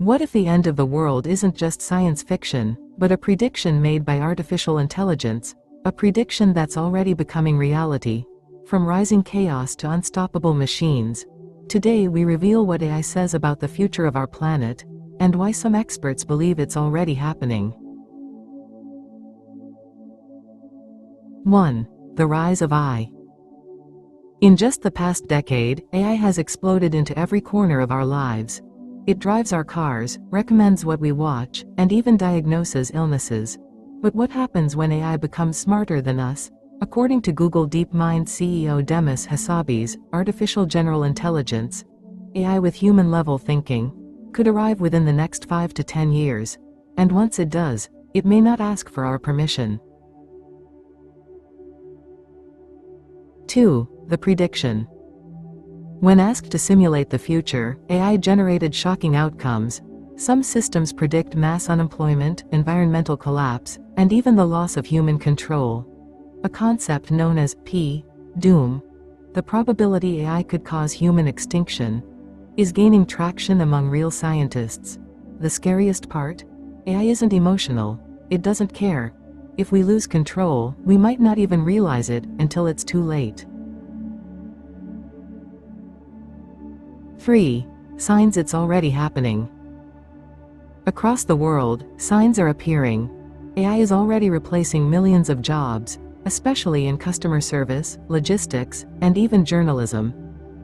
What if the end of the world isn't just science fiction, but a prediction made by artificial intelligence, a prediction that's already becoming reality? From rising chaos to unstoppable machines, today we reveal what AI says about the future of our planet, and why some experts believe it's already happening. 1. The rise of AI. In just the past decade, AI has exploded into every corner of our lives. It drives our cars, recommends what we watch, and even diagnoses illnesses. But what happens when AI becomes smarter than us? According to Google DeepMind CEO Demis Hassabis, artificial general intelligence, AI with human-level thinking, could arrive within the next 5 to 10 years. And once it does, it may not ask for our permission. 2. The prediction. When asked to simulate the future, AI generated shocking outcomes. Some systems predict mass unemployment, environmental collapse, and even the loss of human control. A concept known as doom, the probability AI could cause human extinction, is gaining traction among real scientists. The scariest part? AI isn't emotional. It doesn't care. If we lose control, we might not even realize it until it's too late. 3. Signs it's already happening. Across the world, signs are appearing. AI is already replacing millions of jobs, especially in customer service, logistics, and even journalism.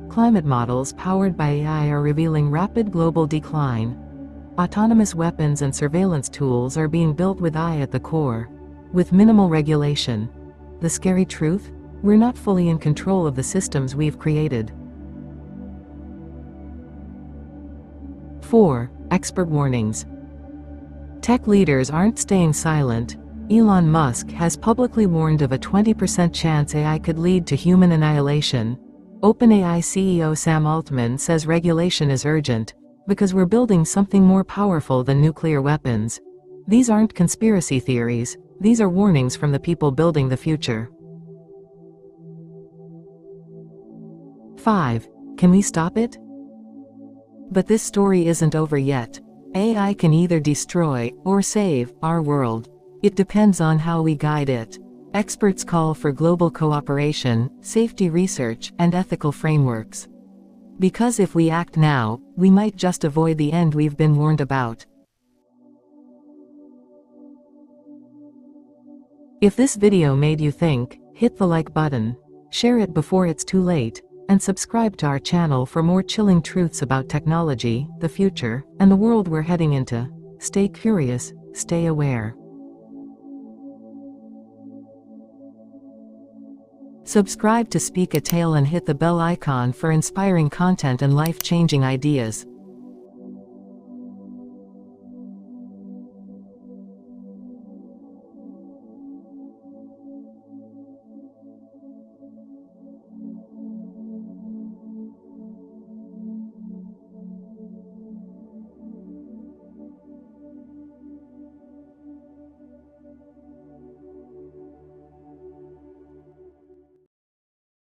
Climate models powered by AI are revealing rapid global decline. Autonomous weapons and surveillance tools are being built with AI at the core, with minimal regulation. The scary truth? We're not fully in control of the systems we've created. 4. Expert warnings. Tech leaders aren't staying silent. Elon Musk has publicly warned of a 20% chance AI could lead to human annihilation. OpenAI CEO Sam Altman says regulation is urgent, because we're building something more powerful than nuclear weapons. These aren't conspiracy theories, these are warnings from the people building the future. 5. Can we stop it? But this story isn't over yet. AI can either destroy or save our world. It depends on how we guide it. Experts call for global cooperation, safety research, and ethical frameworks. Because if we act now, we might just avoid the end we've been warned about. If this video made you think, hit the like button, share it before it's too late, and subscribe to our channel for more chilling truths about technology, the future, and the world we're heading into. Stay curious, stay aware. Subscribe to Speak a Tale and hit the bell icon for inspiring content and life-changing ideas.